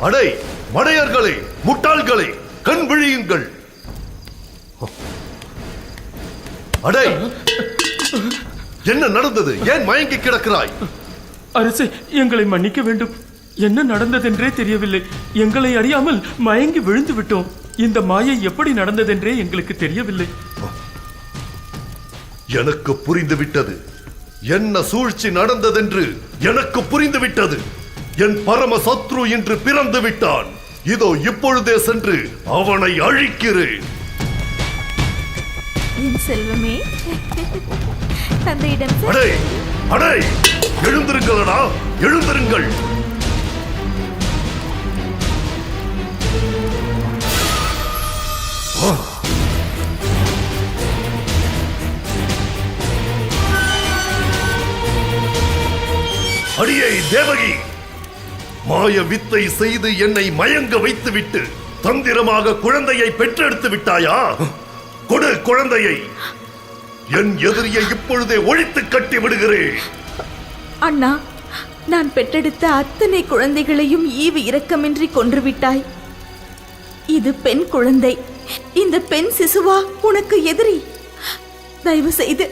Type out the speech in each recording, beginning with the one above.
அடே மடையர்களே, முட்டாள்களே, கண் விழியுங்கள். அடே, என்ன நடந்தது? ஏன் மயங்கி கிடக்கிறாய்? அரசே, எங்களை மன்னிக்க வேண்டும். என்ன நடந்ததென்றே தெரியவில்லை. எங்களை அறியாமல் மயங்கி விழுந்து விட்டோம். இந்த மாயை எப்படி நடந்ததென்றே எங்களுக்கு தெரியவில்லை. எனக்கு புரிந்துவிட்டது. என்ன சூழ்ச்சி நடந்ததென்று எனக்கு புரிந்துவிட்டது. என் பரம சத்ரு இன்று பிறந்து விட்டான். இதோ இப்பொழுதே சென்று அவனை அழிக்கிறேன். என் செல்வமே, தந்தையிடம் அடே அடே, எழுந்திருங்களடா, எழுந்திருங்கள். அடியே தேவகி, மாய வித்தை செய்து என்னை மயங்க வைத்துவிட்டு தந்திரமாக குழந்தையை பெற்றெடுத்து விட்டாயா? கொடு குழந்தையை. என் எதிரியை இப்பொழுதே ஒழித்து கட்டி விடுகிறேன். அண்ணா, நான் பெற்றெடுத்த அத்தனை குழந்தைகளையும் ஈவு இரக்கமின்றி கொன்றுவிட்டாய். இது பெண் குழந்தை. இந்த பெண் சிசுவா உனக்கு எதிரி? தயவு செய்து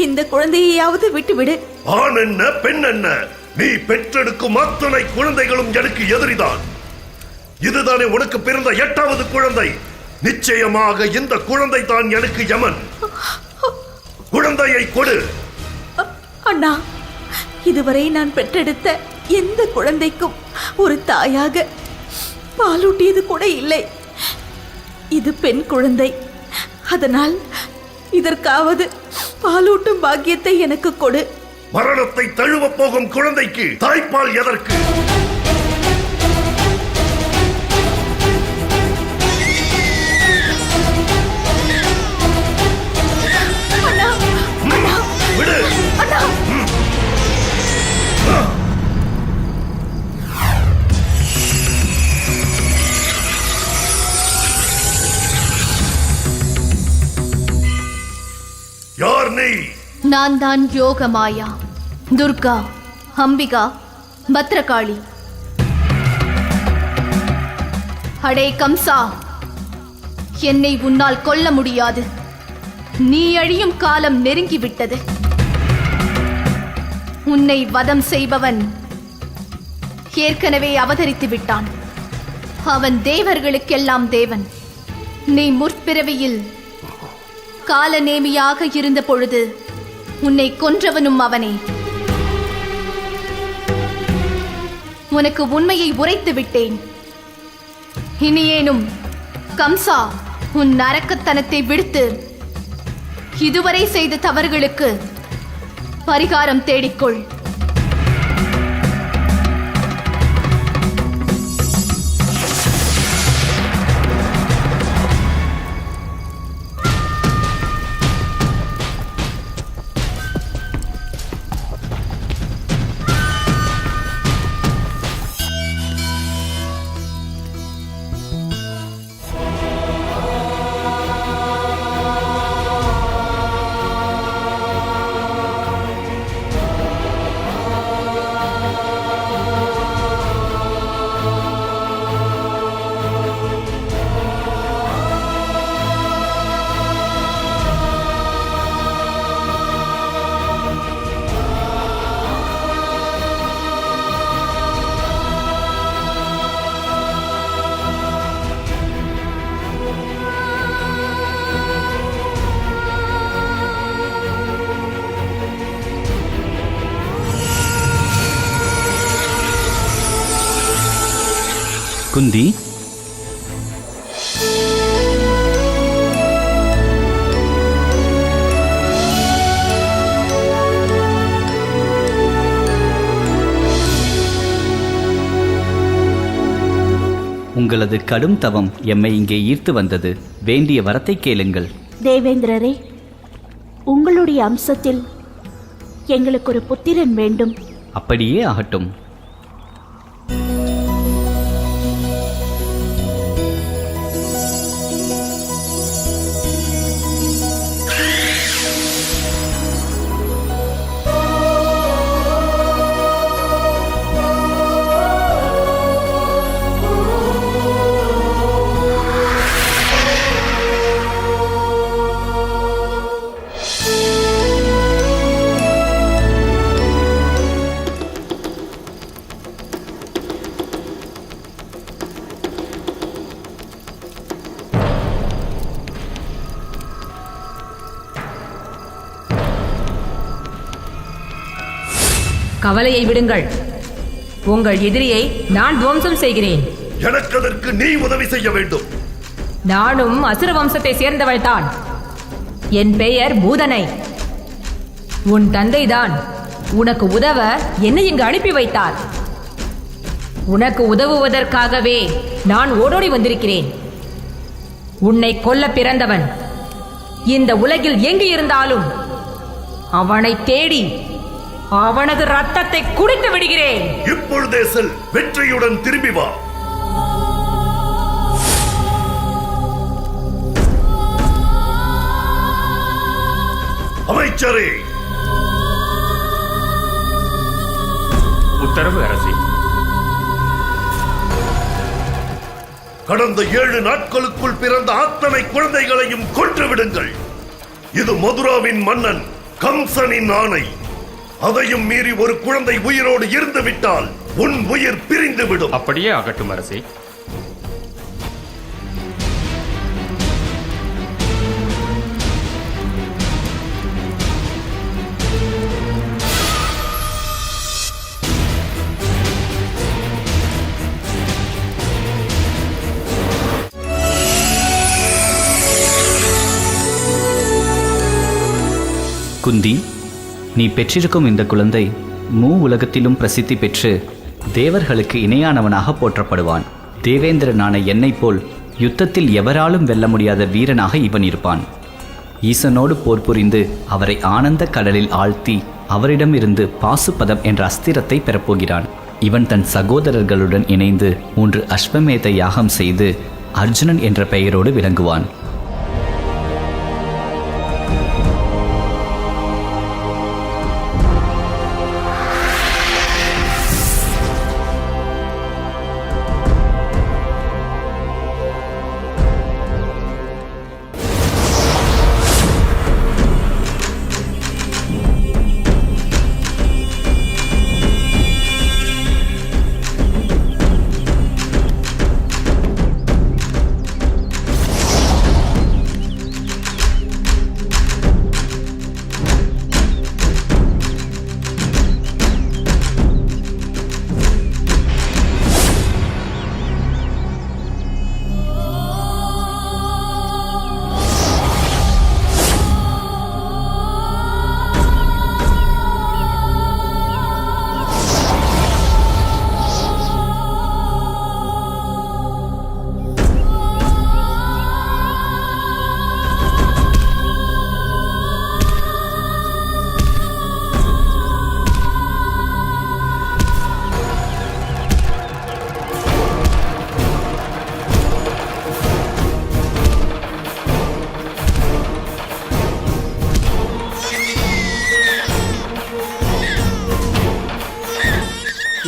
இந்த குழந்தையாவது விட்டுவிடு. ஆண் என்ன பெண் என்ன, நீ பெற்றெடுக்கும் அத்தனை குழந்தைகளும் எனக்கு எதிரிதான். இதுதானே உனக்கு பிறந்த 8வது குழந்தை. நிச்சயமாக இந்த குழந்தை தான் எனக்கு யமன். குழந்தையை கொடு. அண்ணா, இதுவரை நான் பெற்றெடுத்த எந்த குழந்தைக்கும் ஒரு தாயாக பாலூட்டியது கூட இல்லை. இது பெண் குழந்தை. அதனால் இதற்காவது பாலூட்டும் பாக்கியத்தை எனக்கு கொடு. மரணத்தை தழுவ போகும் குழந்தைக்கு தாய்ப்பால் எதற்கு? விடு. யார் நீ? நான் தான் யோகமாயா, துர்கா, அம்பிகா, பத்ரகாளி. அடே கம்சா, என்னை உன்னால் கொல்ல முடியாது. நீ அழியும் காலம் நெருங்கிவிட்டது. உன்னை வதம் செய்பவன் ஏற்கனவே அவதரித்து விட்டான். அவன் தேவர்களுக்கெல்லாம் தேவன். நீ முற்பிறவியில் காலநேமியாக இருந்த பொழுது உன்னை கொன்றவனும் அவனே. உனக்கு உண்மையை உரைத்து விட்டேன். இனியேனும் கம்சா, உன் நரக்கத்தனத்தை விடுத்து இதுவரை செய்த தவறுகளுக்கு பரிகாரம் தேடிக்கொள். குந்தி, உங்களது கடும் தவம் எம்மை இங்கே ஈர்த்து வந்தது. வேண்டிய வரத்தை கேளுங்கள். தேவேந்திரரே, உங்களுடைய அம்சத்தில் எங்களுக்கு ஒரு புத்திரன் வேண்டும். அப்படியே ஆகட்டும். கவலையை விடுங்கள். உங்கள் எதிரியை நான் துவம்சம் செய்கிறேன். எனக்கு அதற்கு நீ உதவி செய்ய வேண்டும். நானும் அசுர வம்சத்தை சேர்ந்தவள்தான். என் பெயர் பூதனை. உன் தந்தைதான் உனக்கு உதவ என்னை இங்கு அனுப்பி வைத்தார். உனக்கு உதவுவதற்காகவே நான் ஓடோடி வந்திருக்கிறேன். உன்னை கொல்ல பிறந்தவன் இந்த உலகில் எங்கு இருந்தாலும் அவனை தேடி அவனது ரத்தத்தை குடித்து விடுகிறேன். இப்பொழுதே செல், வெற்றியுடன் திரும்பி வா. அமைச்சரே, உத்தரவு அரசே. கடந்த 7 நாட்களுக்குள் பிறந்த அத்தனை குழந்தைகளையும் கொன்று விடுங்கள். இது மதுராவின் மன்னன் கம்சனின் ஆணை. அதையும் மீறி ஒரு குழந்தை உயிரோடு இருந்து விட்டால் உன் உயிர் பிரிந்துவிடும். அப்படியே ஆகட்டும் அரசே. குந்தி, நீ பெற்றிருக்கும் இந்த குழந்தை உலகத்திலும் பிரசித்தி பெற்று தேவர்களுக்கு இணையானவனாக போற்றப்படுவான். தேவேந்திரனான என்னைப் போல் யுத்தத்தில் எவராலும் வெல்ல முடியாத வீரனாக இவன் இருப்பான். ஈசனோடு போர் புரிந்து அவரை ஆனந்த கடலில் ஆழ்த்தி அவரிடமிருந்து பாசுபதம் என்ற அஸ்திரத்தை பெறப்போகிறான். இவன் தன் சகோதரர்களுடன் இணைந்து 3 அஸ்வமேத யாகம் செய்து அர்ஜுனன் என்ற பெயரோடு விளங்குவான்.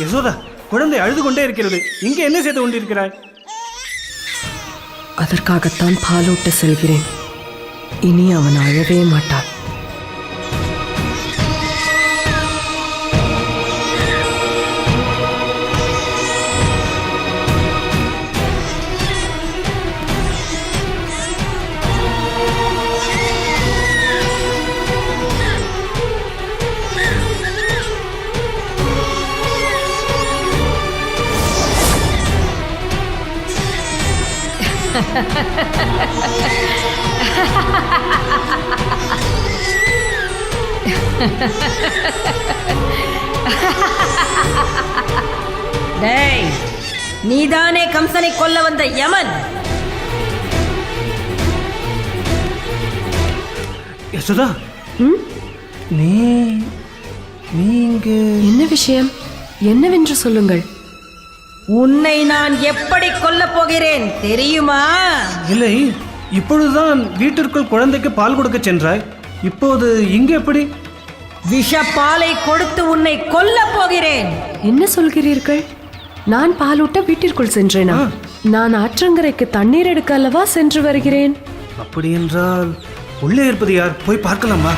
யசோதா, குழந்தை அழுது கொண்டே இருக்கிறது. இங்கே என்ன செய்து கொண்டிருக்கிறாய்? அதற்காகத்தான் பாலூட்ட செல்கிறேன். இனி அவன் அழவே மாட்டான். டேய், நீதானே கம்சனை கொல்ல வந்த யமன்? யசோதா, நீங்க என்ன விஷயம்? என்னவென்று சொல்லுங்கள். உன்னை நான் எப்படி கொல்ல போகிறேன் தெரியுமா? இல்லை, இப்பொழுதுதான் வீட்டிற்குள் குழந்தைக்கு பால் கொடுக்க சென்றாய். இப்போது இங்கு எப்படி? விஷப்பாலை கொடுத்து உன்னை கொல்ல போகிறேன். என்ன சொல்கிறீர்கள்? நான் பாலூட்ட வீட்டிற்குள் சென்றேனா? நான் ஆற்றங்கரைக்கு தண்ணீர் எடுக்க அல்லவா சென்று வருகிறேன். அப்படி என்றால் உள்ளே இருப்பது யார்? போய் பார்க்கலாமா?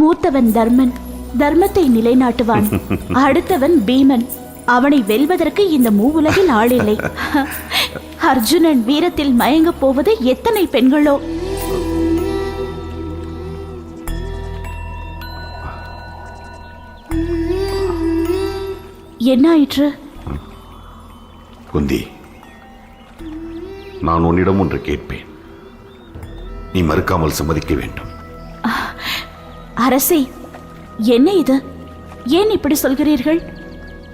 மூத்தவன் தர்மன் தர்மத்தை நிலைநாட்டுவான். அடுத்தவன் பீமன், அவனை வெல்வதற்கு இந்த மூவுலகில் ஆளில்லை. அர்ஜுனன் வீரத்தில் மயங்கப் போவது எத்தனை பெண்களோ. என்ன ஆயிற்று? குந்தி, நான் உன்னிடம் ஒன்று கேட்பேன், நீ மறுக்காமல் சம்மதிக்க வேண்டும். அரசே, என்ன இது? ஏன் இப்படி சொல்கிறீர்கள்?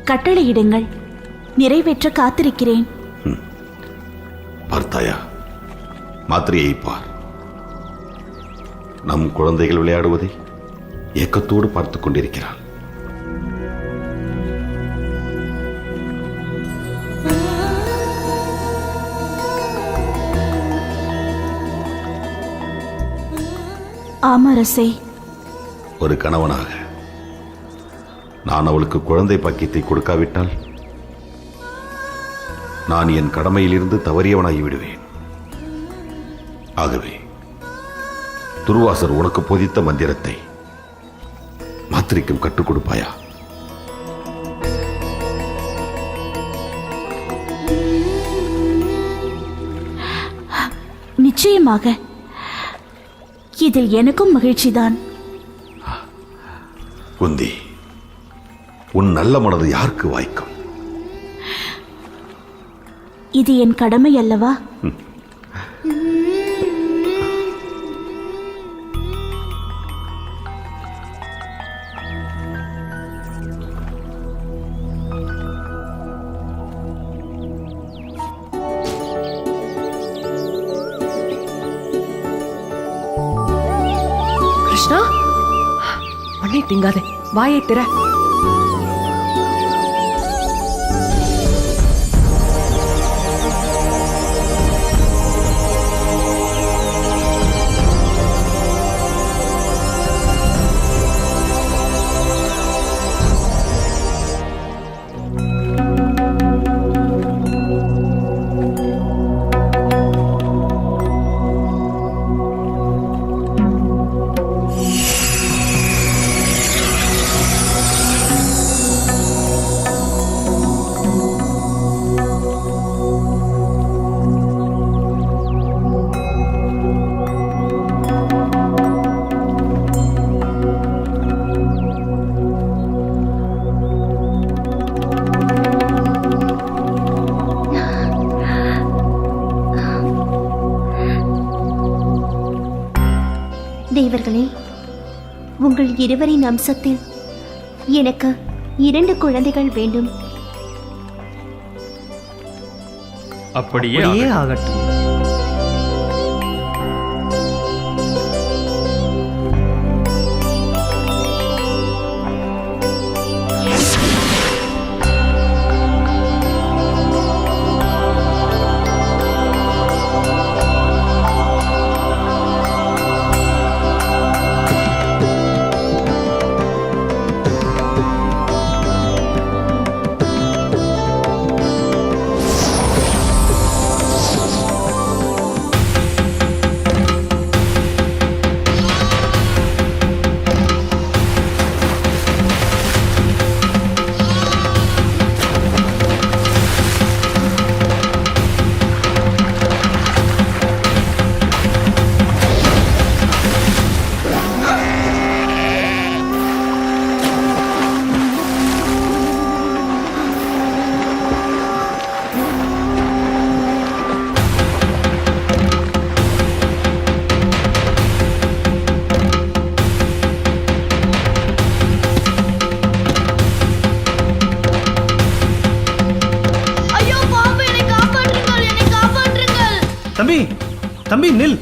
கட்டளையிடுங்கள், நிறைவேற்ற காத்திருக்கிறேன். பார்த்தாயா, மாத்திரையை பார். நம் குழந்தைகள் விளையாடுவதை ஏக்கத்தோடு பார்த்துக் கொண்டிருக்கிறாள். ஆமரசே, ஒரு கணவனாக நான் அவளுக்கு குழந்தை பாக்கியத்தை கொடுக்காவிட்டால் நான் என் கடமையிலிருந்து தவறியவனாகி விடுவேன். ஆகவே துர்வாசர் உனக்கு போதித்த மந்திரத்தை மாத்திரைக்கும் கற்றுக் கொடுப்பாயா? நிச்சயமாக. இதில் எனக்கும் மகிழ்ச்சிதான். குந்தி, உன் நல்ல மனது யாருக்கு வாய்க்கும்? இது என் கடமை அல்லவா? கிருஷ்ணா, மண்ணை திங்காதே, வாயை திற. தேவர்களே, உங்கள் இருவரின் அம்சத்தில் எனக்கு 2 குழந்தைகள் வேண்டும். அப்படியே ஆகட்டும். தம்பி, தம்பி நில்.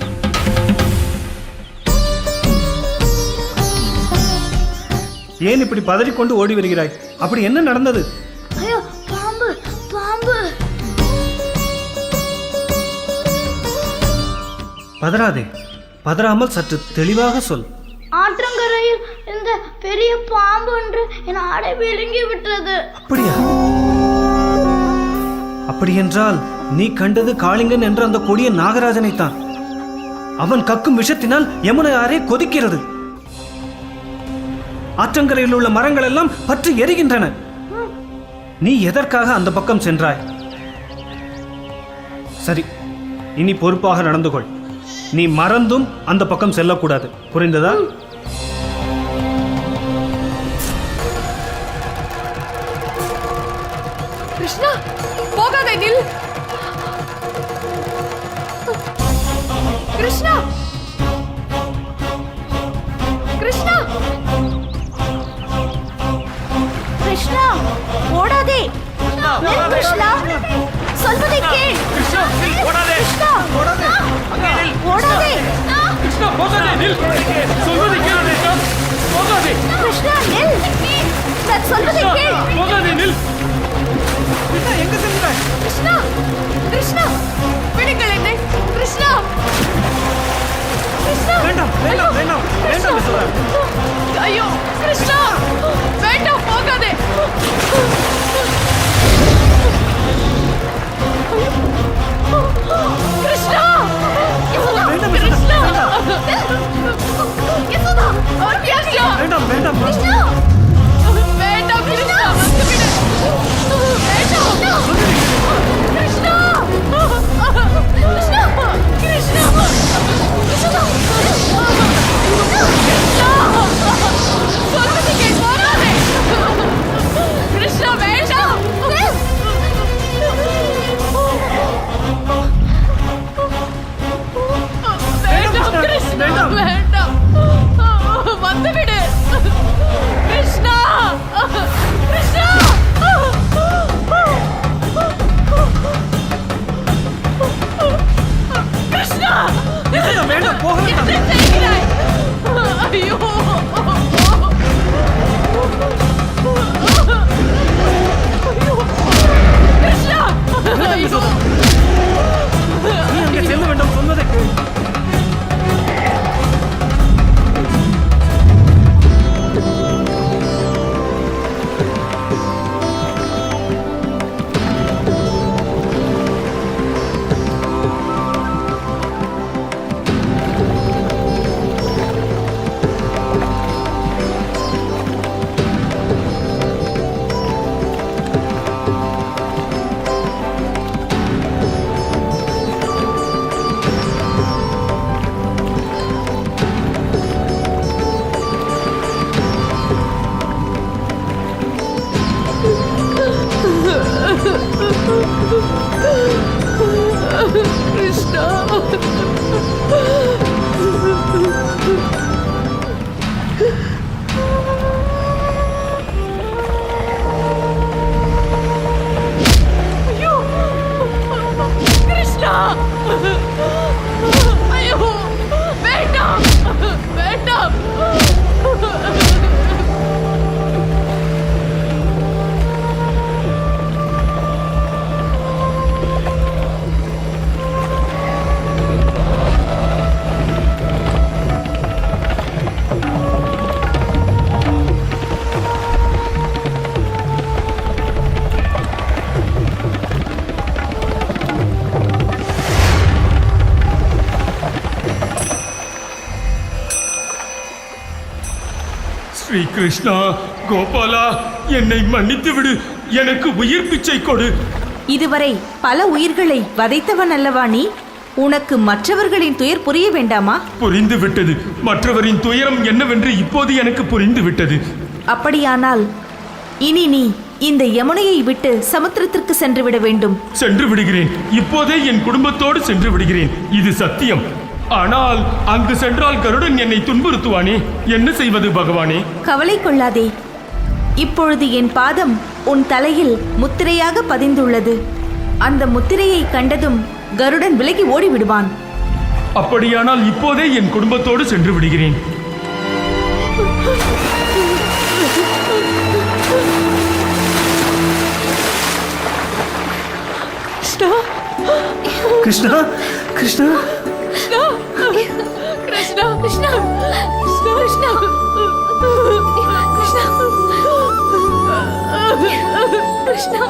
ஏன் இப்படி பதறிக்கொண்டு ஓடி வருகிறாய்? அப்படி என்ன நடந்தது? ஐயோ, பாம்பு, பாம்பு. பதறாதே, பதறாமல் சற்று தெளிவாக சொல். ஆற்றங்கரையில் இந்த பெரிய பாம்பு ஒன்று என் ஆடை விழுங்கி விட்டது. அப்படியா? அப்படியென்றால் நீ கண்டது காளிங்கன் என்ற அந்த கொடிய நாகராஜனைத்தான். அவன் கக்கும் விஷத்தினால் யமுனை ஆறே கொதிக்கிறது. ஆற்றங்கரையில் உள்ள மரங்கள் எல்லாம் பற்றி எரிகின்றன. நீ எதற்காக அந்த பக்கம் சென்றாய்? சரி, இனி பொறுப்பாக நடந்து கொள். நீ மறந்தும் அந்த பக்கம் செல்லக்கூடாது, புரிந்ததா? கிருஷ்ணா, போகாதே, நில். கிருஷ்ணா, கிருஷ்ணா, கிருஷ்ணா, ஓடாதே. நில் கிருஷ்ணா, சொல்வதை கேள். கிருஷ்ணா, நில், ஓடாதே. கிருஷ்ணா, ஓடாதே. ஓடாதே. கிருஷ்ணா, போகாதே, நில். சொல்வதை கேள் கிருஷ்ணா. போகாதே. கிருஷ்ணா, நில். நான் சொல்வதை கிருஷ்ணா, கேள். போகாதே, நில். எங்க சென்றாய்? கிருஷ்ணா, கிருஷ்ணா, விடுங்கள் என்னை. கிருஷ்ணா, கிருஷ்ணா, வேண்டாம், வேண்டாம், வேண்டாம், வேண்டாம் யசோதா. ஐயோ, கிருஷ்ணா, வேண்டாம், போகாதே. கிருஷ்ணா, வேண்டாம் கிருஷ்ணா, யசோதா, கிருஷ்ணா, வேண்டாம், வேண்டாம். கிருஷ்ணா, வேண்டாம், கிருஷ்ணா, வந்துவிடு. வேண்டாம். கிருஷ்ணா, கிருஷ்ணா, கிருஷ்ணா, சொல்வதை கேள், போகாதே. கிருஷ்ணா, வேண்டாம். வேண்டாம், கிருஷ்ணா, வேண்டாம். வந்துவிடு. கிருஷ்ணா, கிருஷ்ணா. கிருஷ்ணா, யசோதா, வேண்டாம், போக வேண்டாம். என்ன செய்கிறாய்? ஐயோ, கிருஷ்ணா, ஐயோ. நீ அங்கே செல்ல வேண்டாம், சொல்வதை கேள். கிருஷ்ணா, ஐயோ, கிருஷ்ணா, ஐயோ, வேண்டாம், வேண்டாம். ஸ்ரீ கிருஷ்ணா, கோபாலா, என்னை மன்னித்து விடு. எனக்கு உயிர் பிச்சை கொடு. இதுவரை பல உயிர்களை வதைத்தவன் அல்லவா நீ? உனக்கு மற்றவர்களின் துயர் புரிய வேண்டாமா? புரிந்து விட்டது. மற்றவரின் துயரம் என்னவென்று இப்போது எனக்கு புரிந்து விட்டது. அப்படியானால் இனி நீ இந்த யமுனையை விட்டு சமுத்திரத்திற்கு சென்று விட வேண்டும். சென்று விடுகிறேன். இப்போதே என் குடும்பத்தோடு சென்று விடுகிறேன். இது சத்தியம். ஆனால் அங்கு சென்றால் கருடன் என்னை துன்புறுத்துவானே. என்ன செய்வது பகவானே? கவலை கொள்ளாதே. இப்பொழுது என் பாதம் உன் தலையில் முத்திரையாக பதிந்துள்ளது. அந்த முத்திரையை கண்டதும் கருடன் விலகி ஓடிவிடுவான். அப்படியானால் இப்போதே என் குடும்பத்தோடு சென்று விடுகிறேன். கிருஷ்ணா, கிருஷ்ணா, கிருஷ்ணா, கிருஷ்ணா, கிருஷ்ணா, கிருஷ்ணா, கிருஷ்ணா, கிருஷ்ணா,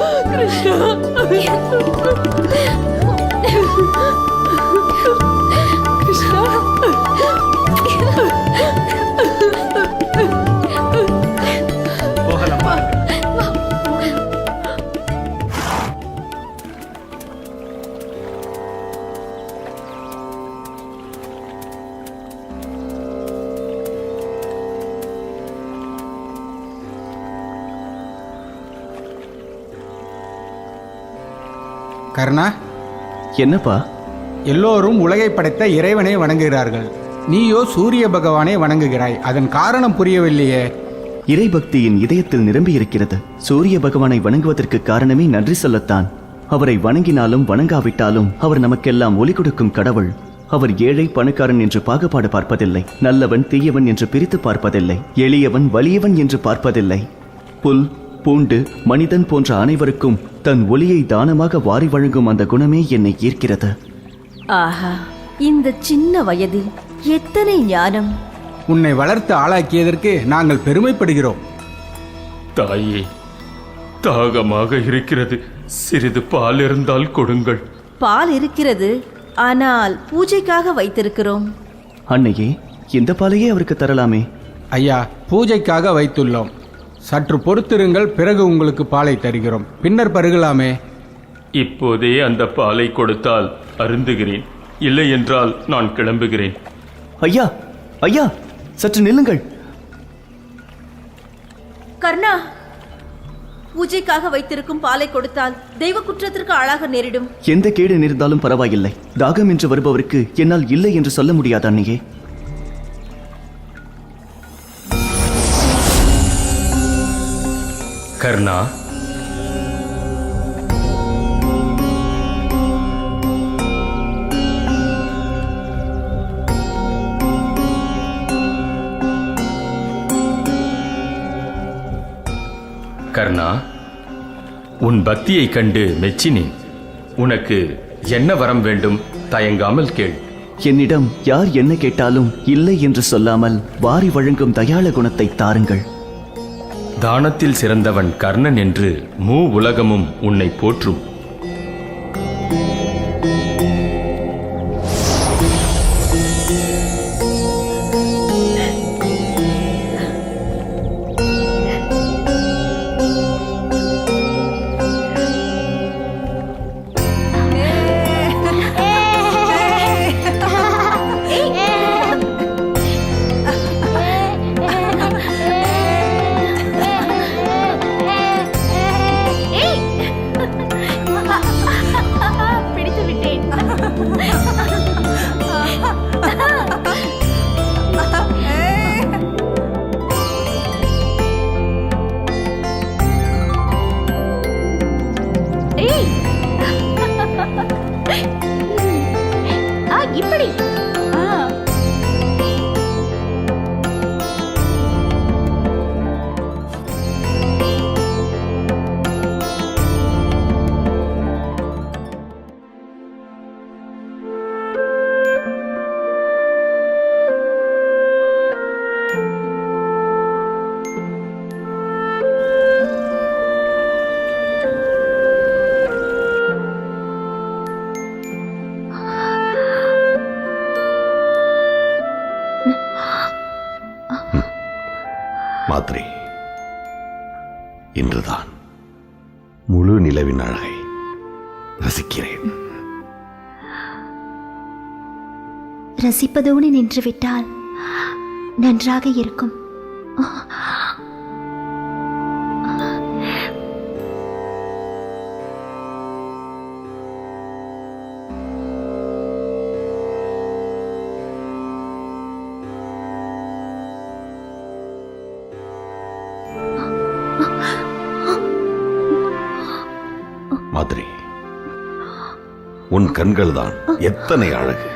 கிருஷ்ணா. கர்ணா, என்னப்பா? எல்லோரும் உலகை படைத்த இறைவனை வணங்குகிறார்கள். நீயோ சூரிய பகவானை வணங்குகிறாய். அதன் காரணம் புரியவில்லையே. இறைபக்தியின் இதயத்தில் நிரம்பி இருக்கிறது. சூரிய பகவானை வணங்குவதற்கு காரணமே நன்றி சொல்லத்தான். அவரை வணங்கினாலும் வணங்காவிட்டாலும் அவர் நமக்கெல்லாம் ஒளி கொடுக்கும் கடவுள். அவர் ஏழை பணக்காரன் என்று பாகுபாடு பார்ப்பதில்லை. நல்லவன் தீயவன் என்று பிரித்து பார்ப்பதில்லை. எளியவன் வலியவன் என்று பார்ப்பதில்லை. புல், பூண்டு, மனிதன் போன்ற அனைவருக்கும் தன் ஒளியை தானமாக வாரி வழங்கும் அந்த குணமே என்னை ஈர்க்கிறது. ஆஹா, இந்த சின்ன வயதில் எத்தனை ஞானம்! உன்னை வளர்த்து ஆளாக்கியதற்கு நாங்கள் பெருமைப்படுகிறோம். தாயே, தாகமாக இருக்கிறது. சிறிது பால் இருந்தால் கொடுங்கள். பால் இருக்கிறது, ஆனால் பூஜைக்காக வைத்திருக்கிறோம். அன்னையே, இந்த பாலையே அவருக்கு தரலாமே. ஐயா, பூஜைக்காக வைத்துள்ளோம். சற்று பொறுத்திருங்கள், பிறகு உங்களுக்கு பாலை தருகிறோம். பின்னர் பருகலாமே. இப்போதே அந்த பாலை கொடுத்தால் அருந்துகிறேன். இல்லை என்றால் நான் கிளம்புகிறேன். ஐயா, ஐயா, சற்று நில்லுங்கள். கர்ணா, பூஜைக்காக வைத்திருக்கும் பாலை கொடுத்தால் தெய்வ குற்றத்திற்கு ஆளாக நேரிடும். எந்த கேடு நேர்ந்தாலும் பரவாயில்லை. தாகம் என்று வருபவருக்கு என்னால் இல்லை என்று சொல்ல முடியாது அன்னையே. கர்ணா, கர்ணா, உன் பக்தியை கண்டு மெச்சினேன். உனக்கு என்ன வரம் வேண்டும்? தயங்காமல் கேள். என்னிடம் யார் என்ன கேட்டாலும் இல்லை என்று சொல்லாமல் வாரி வழங்கும் தயாள குணத்தை தாருங்கள். தானத்தில் சிறந்தவன் கர்ணன் என்று மூ உலகமும் உன்னை போற்றும். இப்படி மாத்ரி, இன்றுதான் முழு நிலவின் அழகை ரசிக்கிறேன். ரசிப்பதோடு நின்றுவிட்டால் நன்றாக இருக்கும். மாத்ரி, உன் கண்கள் தான் எத்தனை அழகு.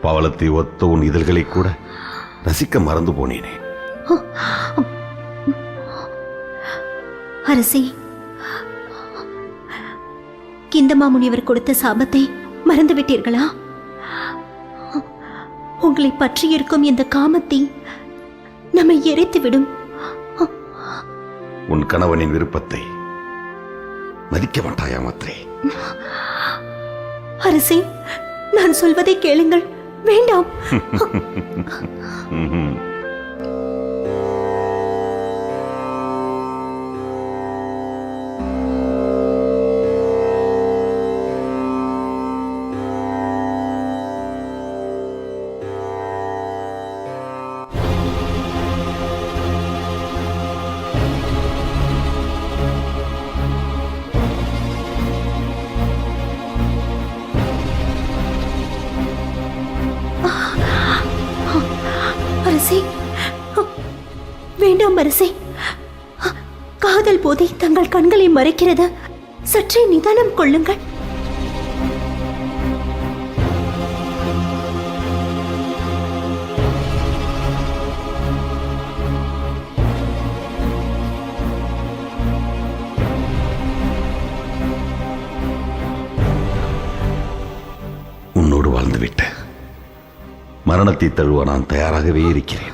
பவளத்தை ஒத்த உன் இதழ்களை கூட ரசிக்க மறந்து போனேனே. அரசே, கிந்தமா முனிவர் கொடுத்த சாபத்தை மறந்து விட்டீர்களா? உங்களை பற்றி இருக்கும் இந்த காமத்தை நம்மை எரித்துவிடும். உன் கணவனின் விருப்பத்தை மதிக்க மாட்டாயா மாத்ரே? அரசே, நான் சொல்வதை கேளுங்கள். வேண்டாம். அரசே, வேண்டாம் அரசே. காதல் போதை தங்கள் கண்களை மறைக்கிறது. சற்றே நிதானம் கொள்ளுங்கள். உன்னோடு வாழ்ந்துவிட்ட மரணத்தை தழுவ நான் தயாராகவே இருக்கிறேன்.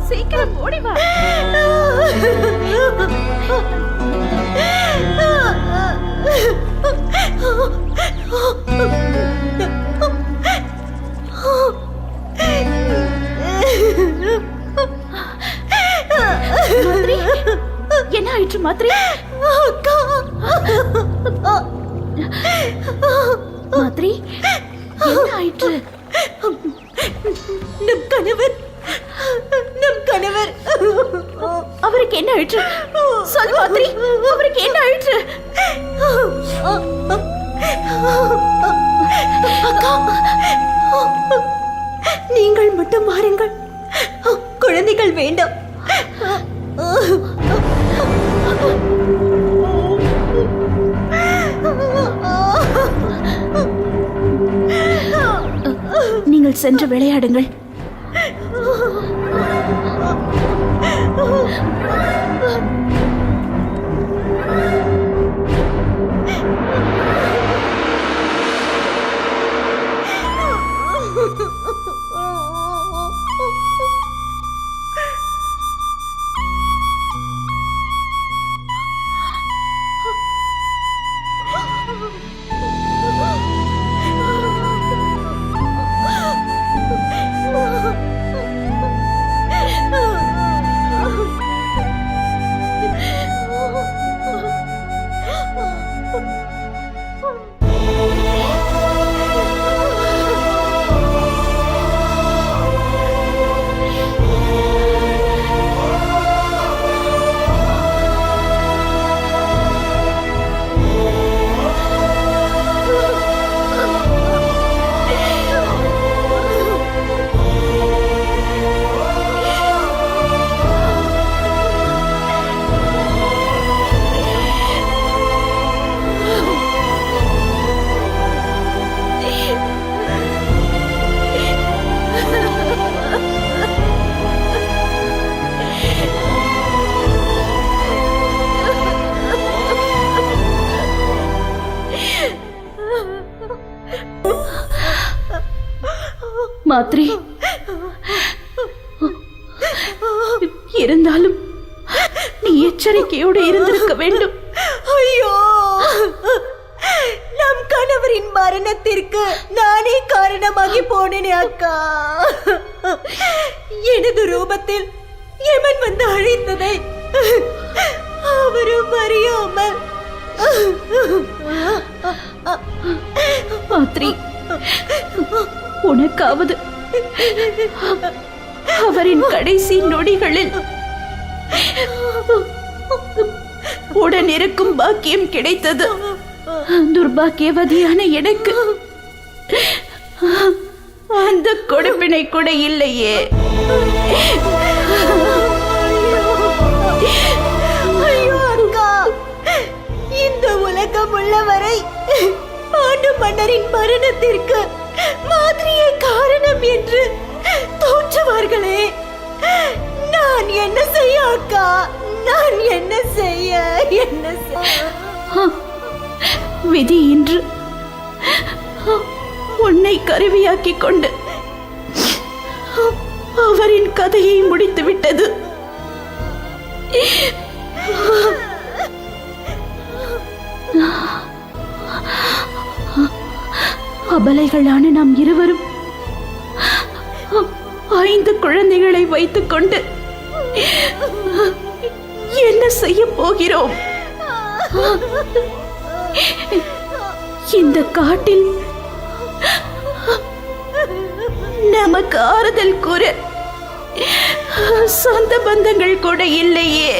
சீக்கிரம் ஓடி வா. என்ன ஆயிற்று மாத்ரி? மாத்ரி, என்ன ஆயிற்று? நம் கணவர் அவருக்கு என்ன ஆயிற்று? சொல் மாத்ரி, அவருக்கு என்ன ஆயிற்று? நீங்கள் மட்டும் வாருங்கள், குழந்தைகள் வேண்டாம். நீங்கள் சென்று விளையாடுங்கள். மாத்ரி, இருந்தாலும் நீ எச்சரிக்கையோடு இருந்திருக்க வேண்டும். ஐயோ, நம் கணவரின் மரணத்திற்கு நானே காரணமாகி போனேனே அக்கா. எனது ரூபத்தில் யமன் வந்து அழைத்ததை அவரும் அறியாமல். மாத்ரி, உனக்காவது அவரின் கடைசி நொடிகளில் உடன் இருக்கும் பாக்கியம் கிடைத்தது. துர்பாக்கியவதியான எனக்கு அந்த கொடுப்பினை கூட இல்லையே. ஐயோ அக்கா, இந்த உலகம் உள்ளவரை பாண்டு மன்னரின் மரணத்திற்கு மாதிரியே காரணம் என்று தோற்றுவார்களே. நான் என்ன செய்ய அக்கா? நான் என்ன செய்ய? விதி இன்று உன்னை கருவியாக்கிக் கொண்டு அவரின் கதையை முடித்து விட்டது. அபலைகளான நாம் இருவரும் 5 குழந்தைகளை வைத்துக்கொண்டு என்ன செய்ய போகிறோம்? இந்த காட்டில் நமக்கு ஆறுதல் கூற சொந்த பந்தங்கள் கூட இல்லையே.